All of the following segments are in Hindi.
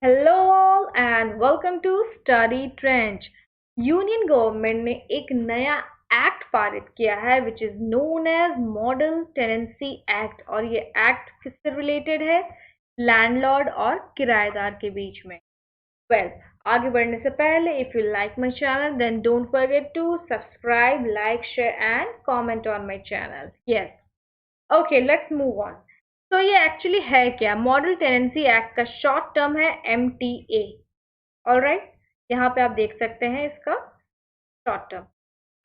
Hello all and welcome to study trench. Union government ने एक नया एक्ट पारित किया है which is known as model tenancy act. और ये एक्ट किससे रिलेटेड है? लैंडलॉर्ड और किराएदार के बीच में। वेल, आगे बढ़ने से पहले if you like my channel then don't forget to subscribe, like, share and comment on my channel. Yes, okay, let's move on. तो ये एक्चुअली है क्या? मॉडल टेनेंसी एक्ट का शॉर्ट टर्म है MTA। ऑलराइट, यहाँ पे आप देख सकते हैं इसका शॉर्ट टर्म।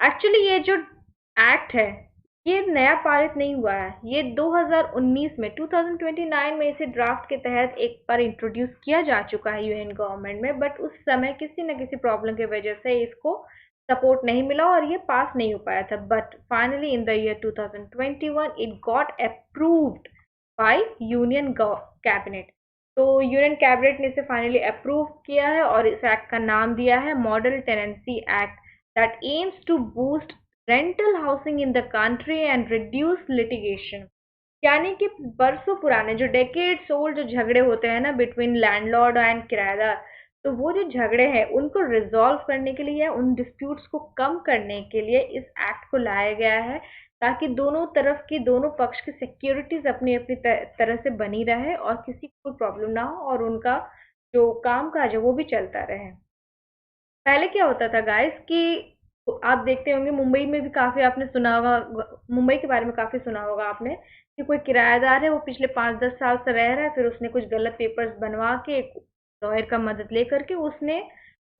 एक्चुअली ये जो एक्ट है ये नया पारित नहीं हुआ है, ये 2019 में 2029 में इसे ड्राफ्ट के तहत एक बार इंट्रोड्यूस किया जा चुका है यूनियन गवर्नमेंट में, बट उस समय किसी न किसी प्रॉब्लम की वजह से इसको सपोर्ट नहीं मिला और ये पास नहीं हो पाया था। But finally in the year 2021 it got approved by union cabinet. तो यूनियन कैबिनेट ने इसे फाइनली अप्रूव किया है और इस एक्ट का नाम दिया है model tenancy act that aims to boost rental housing in the country and reduce litigation। यानी कि बरसों पुराने जो डेकेड्स ओल्ड जो झगड़े होते हैं ना बिटवीन लैंडलॉर्ड एंड किराएदार, तो वो जो झगड़े हैं उनको रिजॉल्व करने के लिए, उन डिस्प्यूट्स को कम करने के लिए इस एक्ट को लाया गया है, ताकि दोनों तरफ की, दोनों पक्ष की सिक्योरिटीज अपनी अपनी तरह से बनी रहे और किसी को कोई प्रॉब्लम ना हो और उनका जो काम काज है वो भी चलता रहे। पहले क्या होता था गाइस कि आप देखते होंगे मुंबई में भी काफी आपने सुना होगा, मुंबई के बारे में काफी सुना होगा आपने कि कोई किराएदार है, वो पिछले 5-10 साल से रह रहा है, फिर उसने कुछ गलत पेपर्स बनवा के लॉयर का मदद लेकर के उसने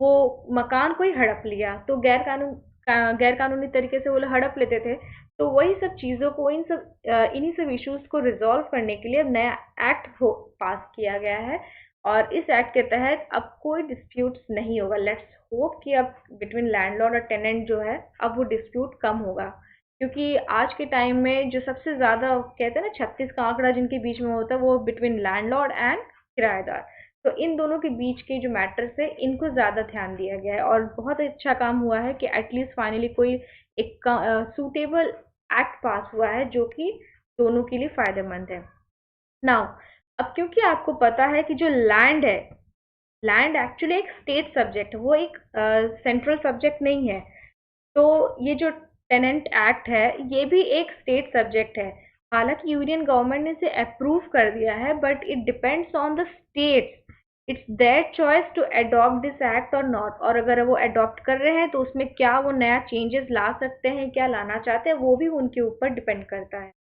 वो मकान को ही हड़प लिया। तो गैर कानूनी तरीके से वो लोग हड़प लेते थे। तो वही सब चीजों को, इन्हीं सब इश्यूज को रिजॉल्व करने के लिए नया एक्ट पास किया गया है और इस एक्ट के तहत अब कोई डिस्प्यूट्स नहीं होगा। लेट्स होप कि अब बिटवीन लैंडलॉर्ड और टेनेंट जो है अब वो डिस्प्यूट कम होगा, क्योंकि आज के टाइम में जो सबसे ज्यादा कहते हैं ना 36 का आंकड़ा जिनके बीच में होता है वो बिटवीन लैंडलॉर्ड एंड किराएदार। तो इन दोनों के बीच के जो मैटर्स है इनको ज्यादा ध्यान दिया गया है और बहुत अच्छा काम हुआ है कि एटलीस्ट फाइनली कोई एक सूटेबल एक्ट पास हुआ है जो कि दोनों के लिए फायदेमंद है। नाउ, अब क्योंकि आपको पता है कि जो लैंड है, लैंड एक्चुअली एक स्टेट सब्जेक्ट है, वो एक सेंट्रल सब्जेक्ट नहीं है। तो ये जो टेनेंट एक्ट है ये भी एक स्टेट सब्जेक्ट है। हालांकि यूनियन गवर्नमेंट ने इसे अप्रूव कर दिया है but it depends on the states. It's their choice to adopt this act or not. और अगर वो अडॉप्ट कर रहे हैं तो उसमें क्या वो नया चेंजेस ला सकते हैं, क्या लाना चाहते हैं, वो भी उनके ऊपर डिपेंड करता है।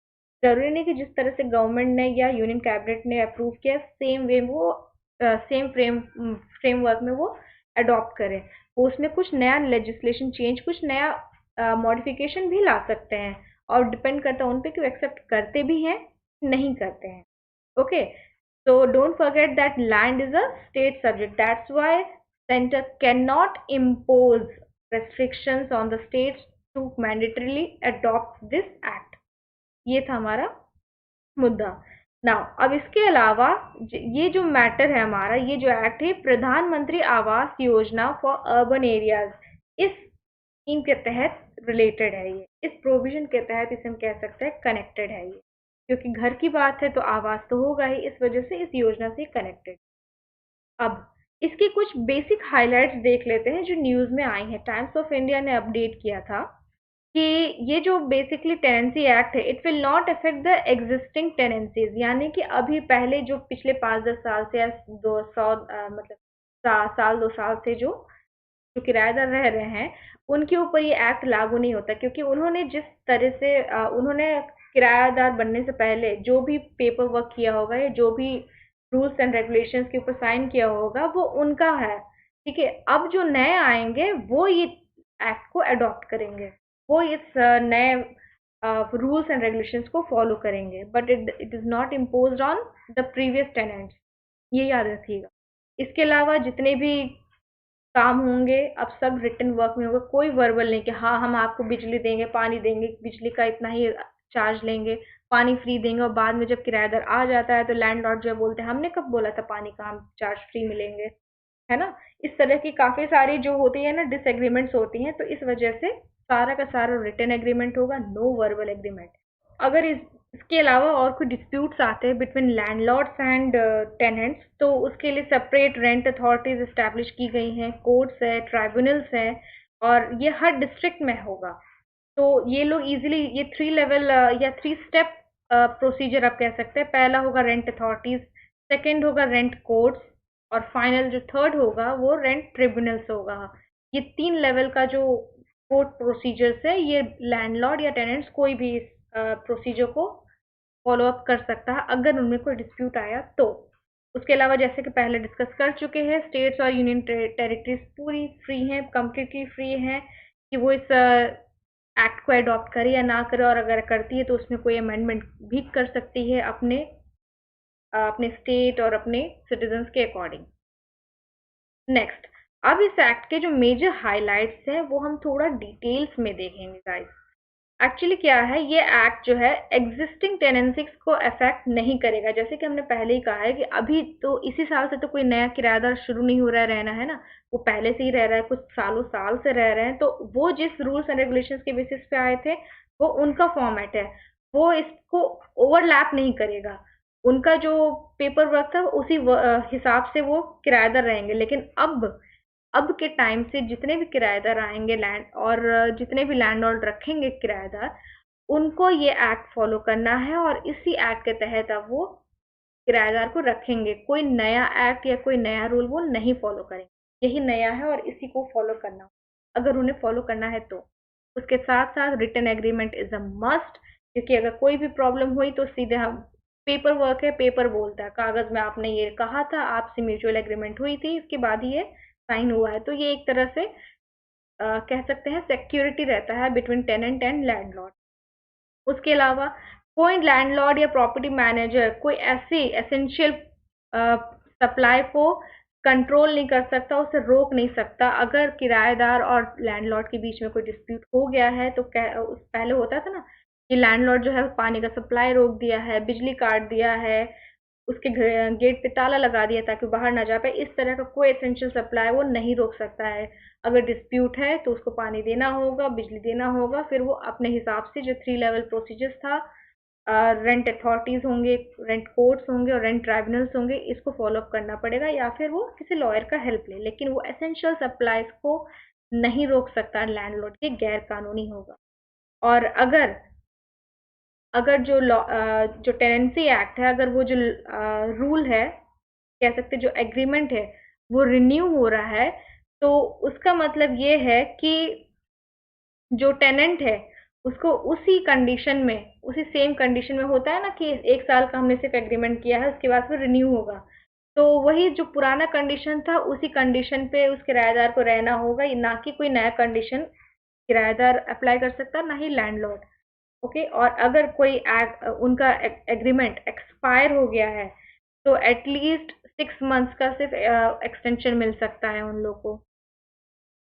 जरूरी नहीं कि जिस तरह से गवर्नमेंट ने या यूनियन कैबिनेट ने अप्रूव किया सेम वे वो सेम फ्रेमवर्क में वो अडॉप्ट करें। वो उसमें कुछ नया लेजिस्लेशन चेंज, कुछ नया मॉडिफिकेशन भी ला सकते हैं और डिपेंड करता है उन पे कि वो एक्सेप्ट करते भी हैं नहीं करते हैं। Okay, so don't forget that land is a state subject. That's why center cannot impose restrictions on the states to mandatorily adopt this act। ये था हमारा मुद्दा। नाउ, अब इसके अलावा ये जो मैटर है हमारा, ये जो एक्ट है प्रधानमंत्री Awas Yojana for urban areas, इस स्कीम के तहत रिलेटेड है। ये इस प्रोविजन के तहत इसे हम कह सकते हैं कनेक्टेड है ये, क्योंकि घर की बात है तो आवास तो होगा ही, इस वजह से इस योजना से कनेक्टेड। अब इसकी कुछ बेसिक हाइलाइट्स देख लेते हैं जो न्यूज में आई हैं। टाइम्स ऑफ इंडिया ने अपडेट किया था कि ये जो बेसिकली टेनेंसी एक्ट है it will not affect the existing tenancies. यानी कि अभी पहले जो पिछले 5-10 साल से या 200 मतलब साल 2 साल से जो जो किराएदार रह रहे हैं उनके ऊपर ये एक्ट लागू नहीं होता, क्योंकि उन्होंने जिस तरह से उन्होंने किराएदार बनने से पहले जो भी पेपर वर्क किया होगा या जो भी रूल्स एंड रेगुलेशंस के ऊपर साइन किया होगा वो उनका है। ठीक है, अब जो नए आएंगे वो ये एक्ट को अडॉप्ट करेंगे, वो इस नए रूल्स एंड रेगुलेशंस को फॉलो करेंगे, but it is not imposed on the previous tenants. ये याद रखिएगा। इसके अलावा जितने भी काम होंगे अब सब रिटन वर्क में होगा, कोई वर्बल नहीं कि हाँ हम आपको बिजली देंगे, पानी देंगे, बिजली का इतना ही चार्ज लेंगे, पानी फ्री देंगे, और बाद में जब किराएदार आ जाता है तो लैंडलॉर्ड जो है बोलते हैं हमने कब बोला था पानी का हम चार्ज फ्री मिलेंगे, है ना। इस तरह की काफी सारी जो होती है ना डिसएग्रीमेंट्स होती हैं, तो इस वजह से सारा का सारा रिटन एग्रीमेंट होगा, नो वर्बल एग्रीमेंट। अगर इस इसके अलावा और कोई डिस्प्यूट्स आते हैं बिटवीन लैंडलॉर्ड्स एंड टेनेंट्स, तो उसके लिए सेपरेट रेंट अथॉरिटीज एस्टैब्लिश की गई हैं, कोर्ट्स है, ट्राइब्यूनल्स हैं, और ये हर डिस्ट्रिक्ट में होगा। तो ये लोग इजीली ये 3 लेवल या 3 स्टेप प्रोसीजर आप कह सकते हैं। पहला होगा रेंट अथॉरिटीज, सेकंड होगा रेंट कोर्ट्स, और फाइनल जो थर्ड होगा वो रेंट ट्रिब्यूनल्स होगा। ये 3 लेवल का जो कोर्ट प्रोसीजर्स है, ये लैंडलॉर्ड या टेनेंट्स कोई भी इस प्रोसीजर को फॉलो अप कर सकता है अगर उनमें कोई डिस्प्यूट आया तो। उसके अलावा जैसे कि पहले डिस्कस कर चुके हैं, स्टेट्स और यूनियन टेरिटरीज पूरी फ्री हैं, कंप्लीटली फ्री हैं कि वो इस एक्ट को अडॉप्ट करे या ना करे, और अगर करती है तो उसमें कोई अमेंडमेंट भी कर सकती है अपने अपने स्टेट और अपने सिटीजन्स के अकॉर्डिंग। नेक्स्ट, अब इस एक्ट के जो मेजर हाइलाइट्स हैं वो हम थोड़ा डिटेल्स में देखेंगे गाइस। एक्चुअली क्या है, ये एक्ट जो है एग्जिस्टिंग टेनेंसीज को अफेक्ट नहीं करेगा। जैसे कि हमने पहले ही कहा है कि अभी तो इसी साल से तो कोई नया किराएदार शुरू नहीं हो रहा है रहना, है ना। वो पहले से ही रह रहा है, कुछ सालों साल से रह रहे हैं, तो वो जिस रूल्स एंड रेगुलेशंस के बेसिस पे आए थे वो उनका फॉर्मेट है, वो इसको ओवरलैप नहीं करेगा। उनका जो पेपर वर्क था उसी हिसाब से वो किराएदार रहेंगे। लेकिन अब के टाइम से जितने भी किराएदार आएंगे लैंड और जितने भी लैंडलॉर्ड रखेंगे किराएदार, उनको ये एक्ट फॉलो करना है, और इसी एक्ट के तहत अब वो किराएदार को रखेंगे। कोई नया एक्ट या कोई नया रूल वो नहीं फॉलो करेंगे। यही नया है और इसी को फॉलो करना होगा, अगर उन्हें फॉलो करना है तो। उसके साथ साथ written agreement is a must, क्योंकि अगर कोई भी प्रॉब्लम हुई तो सीधे हम पेपर वर्क है, पेपर बोलता है कागज में आपने ये कहा था, आपसे म्यूचुअल एग्रीमेंट हुई थी, इसके बाद ही ये साइन हुआ है। तो ये एक तरह से कह सकते हैं सिक्योरिटी रहता है बिटवीन टेनेंट एंड लैंडलॉर्ड। उसके अलावा कोई लैंडलॉर्ड या प्रॉपर्टी मैनेजर कोई ऐसी एसेंशियल सप्लाई को कंट्रोल नहीं कर सकता, उसे रोक नहीं सकता। अगर किराएदार और लैंडलॉर्ड के बीच में कोई डिस्प्यूट हो गया है तो पहले होता था ना कि लैंडलॉर्ड जो है पानी का सप्लाई रोक दिया है, बिजली काट दिया है, उसके गेट पे ताला लगा दिया ताकि बाहर ना जा पाए। इस तरह का कोई एसेंशियल सप्लाई वो नहीं रोक सकता है। अगर डिस्प्यूट है तो उसको पानी देना होगा, बिजली देना होगा, फिर वो अपने हिसाब से जो 3 लेवल प्रोसीजर्स था, रेंट अथॉरिटीज होंगे, रेंट कोर्ट्स होंगे और रेंट ट्राइब्यूनल्स होंगे, इसको फॉलो अप करना पड़ेगा, या फिर वो किसी लॉयर का हेल्प ले। लेकिन वो एसेंशियल सप्लाईज को नहीं रोक सकता लैंडलॉर्ड, ये गैर कानूनी होगा। और अगर अगर जो टेनेंसी एक्ट है, अगर वो जो रूल है, कह सकते जो एग्रीमेंट है, वो रिन्यू हो रहा है, तो उसका मतलब ये है कि जो टेनेंट है उसको उसी कंडीशन में, उसी सेम कंडीशन में, होता है ना कि 1 साल का हमने सिर्फ एग्रीमेंट किया है, उसके बाद फिर रिन्यू होगा, तो वही जो पुराना कंडीशन था उसी कंडीशन पे उस किराएदार को रहना होगा, ना कि कोई नया कंडीशन किराएदार अप्लाई कर सकता, ना ही लैंडलॉर्ड। ओके, और अगर कोई उनका एग्रीमेंट एक्सपायर हो गया है तो एटलीस्ट 6 मंथ्स का सिर्फ एक्सटेंशन मिल सकता है उन लोगों को।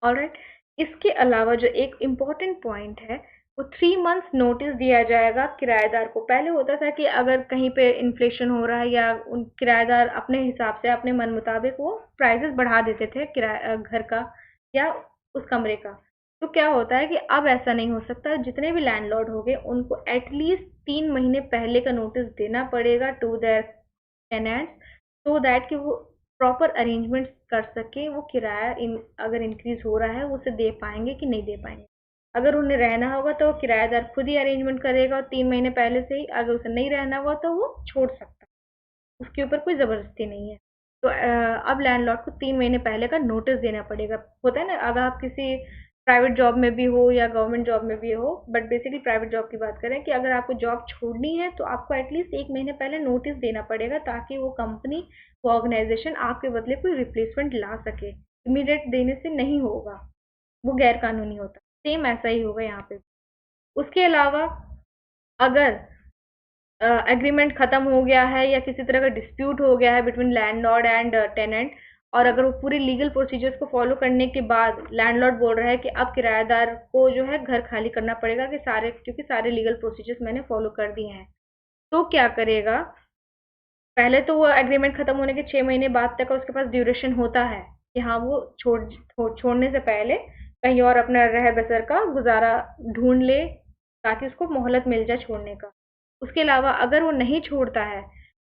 ऑलराइट, इसके अलावा जो एक इम्पॉर्टेंट पॉइंट है, वो 3 मंथ्स नोटिस दिया जाएगा किराएदार को। पहले होता था कि अगर कहीं पे इन्फ्लेशन हो रहा है या उन किराएदार अपने हिसाब से अपने मन मुताबिक वो प्राइजेस बढ़ा देते थे किराया घर का या उस कमरे का। तो क्या होता है कि अब ऐसा नहीं हो सकता। जितने भी लैंडलॉर्ड हो गए उनको एटलीस्ट 3 महीने पहले का नोटिस देना पड़ेगा to their tenants, so that कि वो प्रॉपर अरेंजमेंट्स कर सके, वो किराया अगर इंक्रीज हो रहा है वो उसे दे पाएंगे कि नहीं दे पाएंगे। अगर उन्हें रहना होगा तो किराएदार खुद ही अरेंजमेंट करेगा 3 महीने पहले से ही। अगर उसे नहीं रहना होगा तो वो छोड़ सकता है, उसके ऊपर कोई ज़बरदस्ती नहीं है। तो अब लैंडलॉर्ड को 3 महीने पहले का नोटिस देना पड़ेगा। होता है ना, अगर आप किसी प्राइवेट जॉब में भी हो या गवर्नमेंट जॉब में भी हो, बट बेसिकली प्राइवेट जॉब की बात करें, कि अगर आपको जॉब छोड़नी है तो आपको एटलीस्ट 1 महीने पहले नोटिस देना पड़ेगा, ताकि वो कंपनी, वो ऑर्गेनाइजेशन आपके बदले कोई रिप्लेसमेंट ला सके। इमीडिएट देने से नहीं होगा, वो गैर कानूनी होता। सेम ऐसा ही होगा यहाँ पे। उसके अलावा अगर एग्रीमेंट खत्म हो गया है या किसी तरह का डिस्प्यूट हो गया है बिटवीन लैंडलॉर्ड एंड टेनेंट, और अगर वो पूरी लीगल प्रोसीजर्स को फॉलो करने के बाद लैंडलॉर्ड बोल रहा है कि अब किराएदार को जो है घर खाली करना पड़ेगा, कि क्योंकि सारे लीगल प्रोसीजर्स मैंने फॉलो कर दिए हैं, तो क्या करेगा? पहले तो वो एग्रीमेंट खत्म होने के 6 महीने बाद तक का उसके पास ड्यूरेशन होता है कि हाँ वो छोड़ने से पहले कहीं और अपना रह बसर का गुजारा ढूंढ ले, ताकि उसको मोहलत मिल जाए छोड़ने का। उसके अलावा अगर वो नहीं छोड़ता है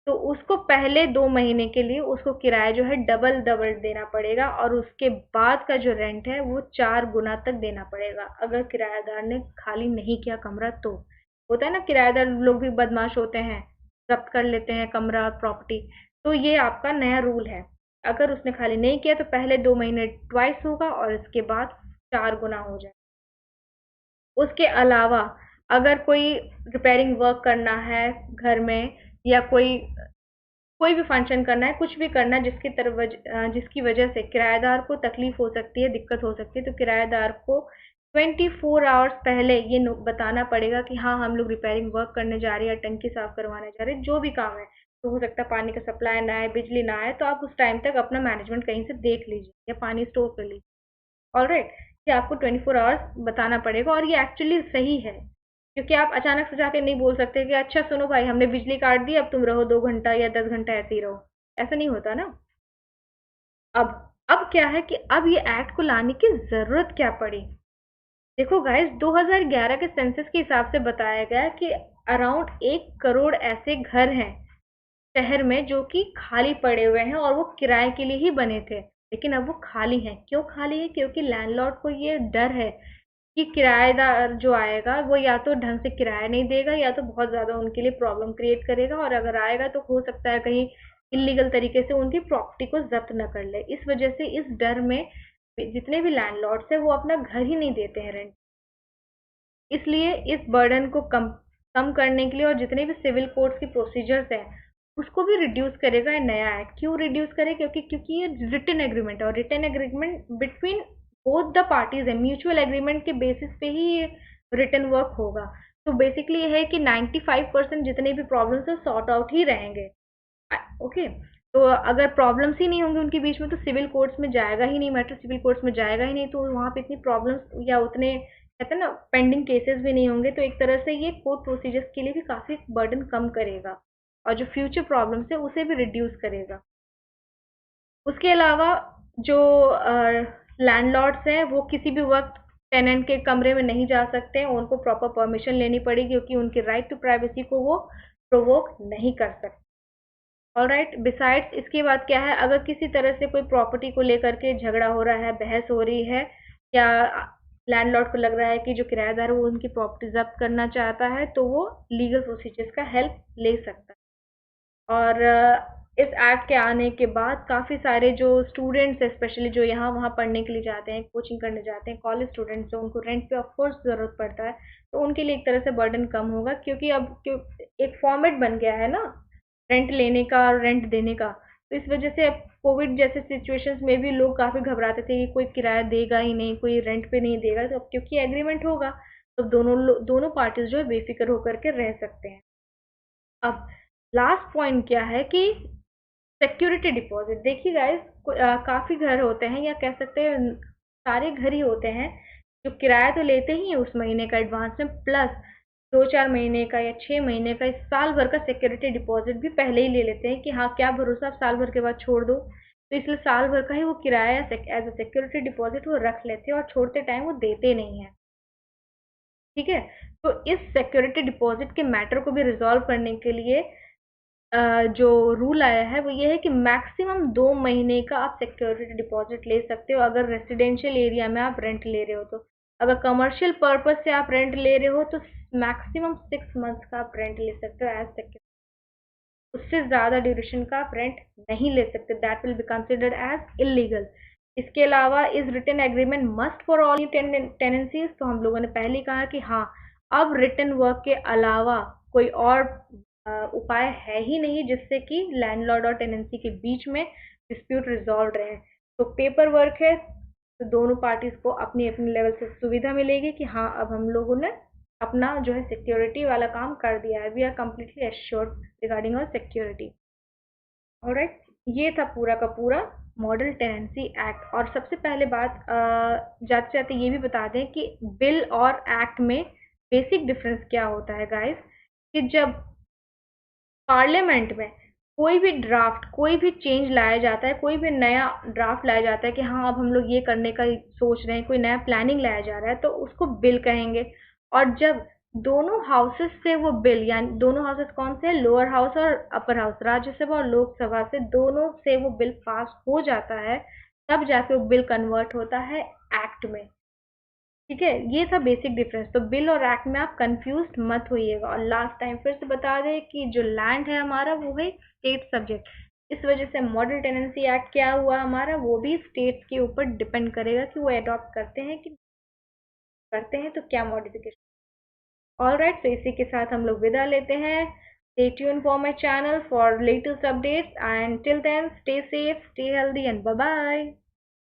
तो उसको पहले 2 महीने के लिए उसको किराया जो है डबल डबल देना पड़ेगा, और उसके बाद का जो रेंट है वो 4 गुना तक देना पड़ेगा अगर किराएदार ने खाली नहीं किया कमरा तो। होता है ना, किराएदार लोग भी बदमाश होते हैं, जब्त कर लेते हैं कमरा प्रॉपर्टी। तो ये आपका नया रूल है, अगर उसने खाली नहीं किया तो पहले 2 महीने ट्वाइस होगा और इसके बाद 4 गुना हो जाए। उसके अलावा अगर कोई रिपेयरिंग वर्क करना है घर में, या कोई कोई भी फंक्शन करना है, कुछ भी करना है जिसकी वजह से किराएदार को तकलीफ हो सकती है, दिक्कत हो सकती है, तो किराएदार को 24 आवर्स पहले ये बताना पड़ेगा कि हाँ हम लोग रिपेयरिंग वर्क करने जा रहे हैं, या टंकी साफ करवाने जा रहे हैं, जो भी काम है। तो हो सकता है पानी का सप्लाई ना आए, बिजली ना आए, तो आप उस टाइम तक अपना मैनेजमेंट कहीं से देख लीजिए या पानी स्टोर कर लीजिए। ऑलराइट, ये आपको 24 आवर्स बताना पड़ेगा, और ये एक्चुअली सही है, क्योंकि आप अचानक से जाके नहीं बोल सकते कि अच्छा सुनो भाई हमने बिजली काट दी, अब तुम रहो 2 घंटा या 10 घंटा ऐसे ही रहो। ऐसा नहीं होता ना। अब अब क्या है कि अब ये एक्ट को लाने की जरूरत क्या पड़ी। देखो गाइस, 2011 के सेंसस के हिसाब से बताया गया है कि अराउंड 1 करोड़ ऐसे घर हैं शहर में जो कि खाली पड़े हुए हैं, और वो किराए के लिए ही बने थे, लेकिन अब वो खाली हैं। क्यों खाली है? क्योंकि लैंडलॉर्ड को ये डर है कि किराएदार जो आएगा वो या तो ढंग से किराया नहीं देगा, या तो बहुत ज्यादा उनके लिए प्रॉब्लम क्रिएट करेगा, और अगर आएगा तो हो सकता है कहीं इलीगल तरीके से उनकी प्रॉपर्टी को जब्त न कर ले। इस वजह से इस डर में जितने भी लैंडलॉर्ड्स हैं वो अपना घर ही नहीं देते हैं रेंट। इसलिए इस बर्डन को कम कम करने के लिए, और जितने भी सिविल कोर्ट्स की प्रोसीजर्स हैं उसको भी रिड्यूस करेगा ये नया एक्ट। क्यों रिड्यूस करे? क्योंकि ये रिटन एग्रीमेंट है, और written agreement between both the parties है, म्यूचुअल एग्रीमेंट के बेसिस पे ही ये रिटन वर्क होगा। तो बेसिकली ये है कि 95% जितने भी प्रॉब्लम्स है सॉर्ट आउट ही रहेंगे। ओके, तो अगर प्रॉब्लम्स ही नहीं होंगे उनके बीच में तो सिविल कोर्ट्स में जाएगा ही नहीं मैटर, सिविल कोर्ट्स में जाएगा ही नहीं, तो वहाँ पे इतनी प्रॉब्लम्स या उतने कहते हैं ना पेंडिंग केसेस भी नहीं होंगे। तो एक तरह से ये कोर्ट प्रोसीजर्स के लिए भी काफी बर्डन कम करेगा, और जो फ्यूचर प्रॉब्लम्स है उसे भी रिड्यूस करेगा। उसके अलावा जो लैंडलॉर्ड्स हैं वो किसी भी वक्त टेनेंट के कमरे में नहीं जा सकते हैं, उनको प्रॉपर परमिशन लेनी पड़ेगी, क्योंकि उनके राइट टू प्राइवेसी को वो प्रोवोक नहीं कर सकते। ऑलराइट, बिसाइड्स इसके बाद क्या है, अगर किसी तरह से कोई प्रॉपर्टी को लेकर के झगड़ा हो रहा है, बहस हो रही है, या लैंडलॉर्ड को लग रहा है कि जो किराएदार है वो उनकी प्रॉपर्टी जब्त करना चाहता है, तो वो लीगल प्रोसीजर्स का हेल्प ले सकता है। और इस एक्ट के आने के बाद काफ़ी सारे जो स्टूडेंट्स हैं, स्पेशली जो यहाँ वहाँ पढ़ने के लिए जाते हैं, कोचिंग करने जाते हैं, कॉलेज स्टूडेंट्स जो उनको रेंट पे ऑफ कोर्स ज़रूरत पड़ता है, तो उनके लिए एक तरह से बर्डन कम होगा, क्योंकि अब एक फॉर्मेट बन गया है ना रेंट लेने का और रेंट देने का। तो इस वजह से अब कोविड जैसे सिचुएशंस में भी लोग काफ़ी घबराते थे कि कोई किराया देगा ही नहीं, कोई रेंट पे नहीं देगा, तो अब क्योंकि एग्रीमेंट होगा तो दोनों पार्टीज जो है बेफिक्र होकर के रह सकते हैं। अब लास्ट पॉइंट क्या है कि सिक्योरिटी डिपॉजिट। देखिए गाइस, काफी घर होते हैं, या कह सकते हैं सारे घर ही होते हैं जो किराया तो लेते ही हैं उस महीने का एडवांस में, प्लस 2-4 महीने का या 6 महीने का, इस साल भर का सिक्योरिटी डिपॉजिट भी पहले ही ले लेते हैं कि हाँ क्या भरोसा, आप साल भर के बाद छोड़ दो, तो इसलिए साल भर का ही वो किराया एज अ सिक्योरिटी डिपॉजिट वो रख लेते हैं, और छोड़ते टाइम वो देते नहीं है। ठीक है, तो इस सिक्योरिटी डिपॉजिट के मैटर को भी रिजॉल्व करने के लिए जो रूल आया है वो ये है कि मैक्सिमम 2 महीने का आप सिक्योरिटी डिपॉजिट ले सकते हो, अगर रेसिडेंशियल एरिया में आप रेंट ले रहे हो तो। अगर कमर्शियल पर्पज से आप रेंट ले रहे हो तो मैक्सिमम 6 मंथ्स का आप रेंट ले सकते हो एज सिक्योरिटी। उससे ज़्यादा ड्यूरेशन का आप रेंट नहीं ले सकते, that will be considered as illegal. इसके अलावा is written agreement must for all tenancies. तो हम लोगों ने पहले कहा कि हाँ, अब रिटन वर्क के अलावा कोई और उपाय है ही नहीं जिससे कि लैंडलॉर्ड और टेनेंसी के बीच में डिस्प्यूट रिजॉल्व रहे। तो पेपर वर्क है, तो दोनों पार्टीज को अपनी अपनी लेवल से सुविधा मिलेगी कि हाँ अब हम लोगों ने अपना जो है सिक्योरिटी वाला काम कर दिया है, we are completely assured regarding our security. Alright, ये था पूरा का पूरा मॉडल टेनेंसी एक्ट। और सबसे पहले बात जाते जाते ये भी बता दें कि बिल और एक्ट में बेसिक डिफरेंस क्या होता है गाइस, कि जब पार्लियामेंट में कोई भी ड्राफ्ट, कोई भी चेंज लाया जाता है, कोई भी नया ड्राफ्ट लाया जाता है कि हाँ अब हम लोग ये करने का सोच रहे हैं, कोई नया प्लानिंग लाया जा रहा है, तो उसको बिल कहेंगे। और जब दोनों हाउसेस से वो बिल, यानी दोनों हाउसेस कौन से हैं, लोअर हाउस और अपर हाउस, राज्यसभा और लोकसभा से दोनों से वो बिल पास हो जाता है, तब जाके वो बिल कन्वर्ट होता है एक्ट में। ठीक है, ये था बेसिक डिफरेंस। तो बिल और एक्ट में आप कंफ्यूज मत होइएगा। और लास्ट टाइम फिर से बता दें कि जो लैंड है हमारा वो है स्टेट सब्जेक्ट। इस वजह से मॉडल टेनेंसी एक्ट क्या हुआ हमारा, वो भी स्टेट्स के ऊपर डिपेंड करेगा कि वो अडॉप्ट करते हैं कि करते हैं, तो क्या मॉडिफिकेशन। ऑल राइट, तो इसी के साथ हम लोग विदा लेते हैं। Stay tune for my channel for latest updates, and till then stay safe, stay healthy, and bye bye.